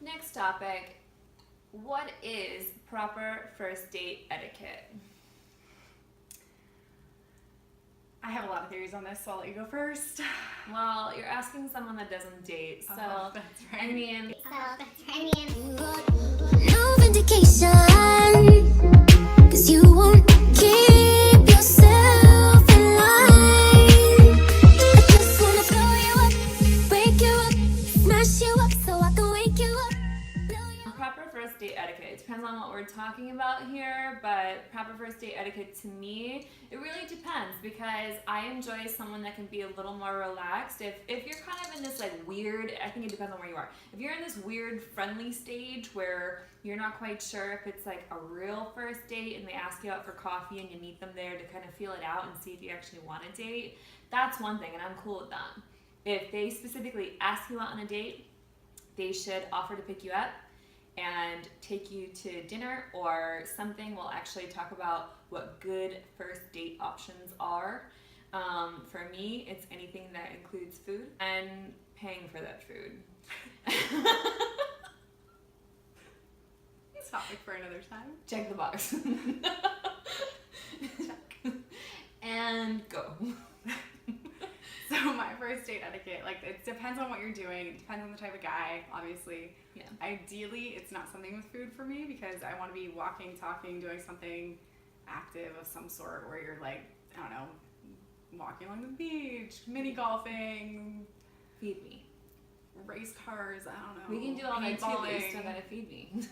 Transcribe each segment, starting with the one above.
Next topic, what is proper first date etiquette? I have a lot of theories on this, so I'll let you go first. Well, you're asking someone that doesn't date, so that's right. I mean, No vindication, 'cause you won't keep yourself in line. I just wanna blow you up, break you up, smash you up so I can wake you up. proper first date etiquette. It depends on what we're talking about here, but proper first date etiquette to me, it really depends because I enjoy someone that can be a little more relaxed. If you're kind of in this like weird, I think it depends on where you are. If you're in this weird friendly stage where you're not quite sure if it's like a real first date and they ask you out for coffee and you meet them there to kind of feel it out and see if you actually want to date, that's one thing and I'm cool with that. If they specifically ask you out on a date, they should offer to pick you up and take you to dinner or something. We'll actually talk about what good first date options are. For me, it's anything that includes food and paying for that food. Topic for another time. Check the box. Check. And go. So my first date etiquette, like it depends on what you're doing. It depends on the type of guy, obviously. Yeah. Ideally, it's not something with food for me because I want to be walking, talking, doing something active of some sort where you're like, I don't know, walking along the beach, mini golfing, Feed me. race cars, I don't know. We can do all that too, but you paintballing. still gotta feed me.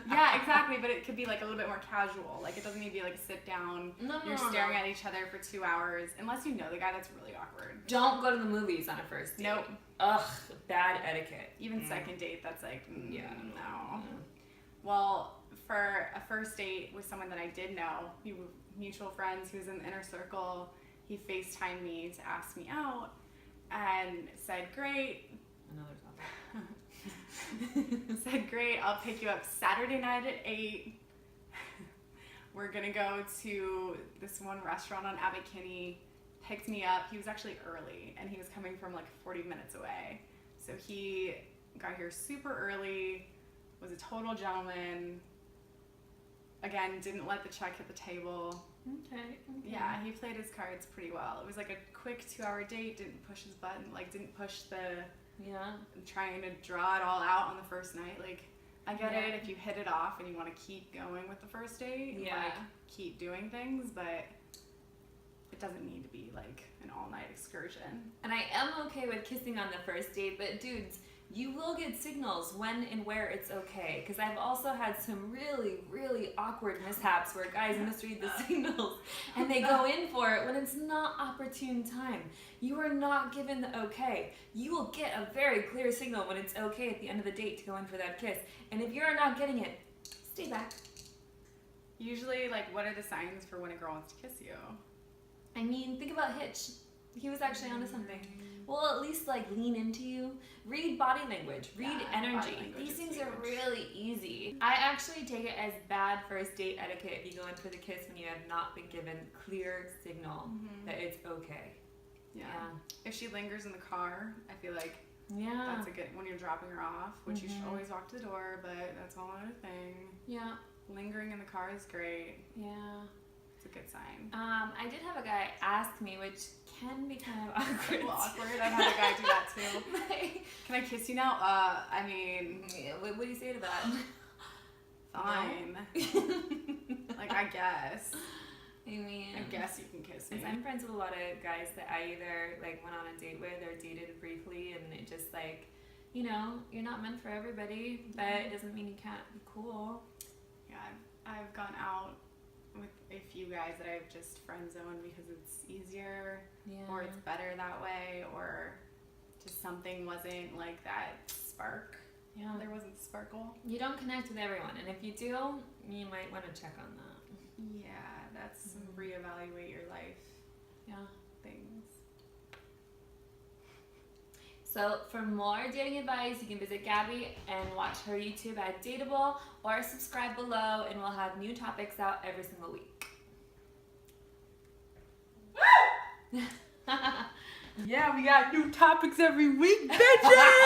Yeah, exactly, but it could be like a little bit more casual. Like it doesn't need to be like sit down, you're staring at each other for 2 hours. Unless you know the guy, that's really awkward. Don't go to the movies on a first date. Nope. Ugh, bad etiquette. Even second date, that's like, Yeah. no. Well, for a first date with someone that I did know, we were mutual friends, he was in the inner circle, he FaceTimed me to ask me out and said, great. Another topic. Said, great, I'll pick you up Saturday night at 8. We're gonna go to this one restaurant on Abbot Kinney. Picked me up. He was actually early and he was coming from like 40 minutes away. So he got here super early, was a total gentleman. Again, didn't let the check hit the table. Okay. Yeah, he played his cards pretty well. It was like a quick 2-hour date, didn't push his button, like didn't push the Yeah. trying to draw it all out on the first night. Like, I get Yeah. it if you hit it off and you want to keep going with the first date and Yeah. like keep doing things, but it doesn't need to be like an all-night excursion. And I am okay with kissing on the first date, but dudes, you will get signals when and where it's okay. Because I've also had some really, really awkward mishaps where guys misread the signals and they go in for it when it's not opportune time. You are not given the okay. You will get a very clear signal when it's okay at the end of the date to go in for that kiss. And if you're not getting it, stay back. Usually, like, what are the signs for when a girl wants to kiss you? I mean, think about Hitch. He was actually onto something. Well, at least like lean into you. Read body language. Read Yeah, energy. body language These is things are huge. really easy. I actually take it as bad first date etiquette if you go in for the kiss when you have not been given clear signal that it's okay. Yeah. Yeah. If she lingers in the car, I feel like Yeah. that's a good, when you're dropping her off, which you should always walk to the door, but that's all another thing. Yeah. Lingering in the car is great. Yeah. It's a good sign. I did have a guy ask me, which can be kind of A awkward. little awkward. I've had a guy do that too. Can I kiss you now? I mean, Yeah, what do you say to that? fine. Like, I guess. I mean, I guess you can kiss me. Because I'm friends with a lot of guys that I either like went on a date with or dated briefly, and it just like, you know, you're not meant for everybody, but it doesn't mean you can't be cool. Yeah, I've gone out with a few guys that I've just friend zoned because it's easier, Yeah. or it's better that way, or just something wasn't like that spark. Yeah. There wasn't sparkle. You don't connect with everyone, and if you do, you might want to check on that. Yeah, that's some reevaluate your life Yeah. things. So for more dating advice, you can visit Gabby and watch her YouTube at Dateable, or subscribe below, and we'll have new topics out every single week. Yeah, we got new topics every week, bitches!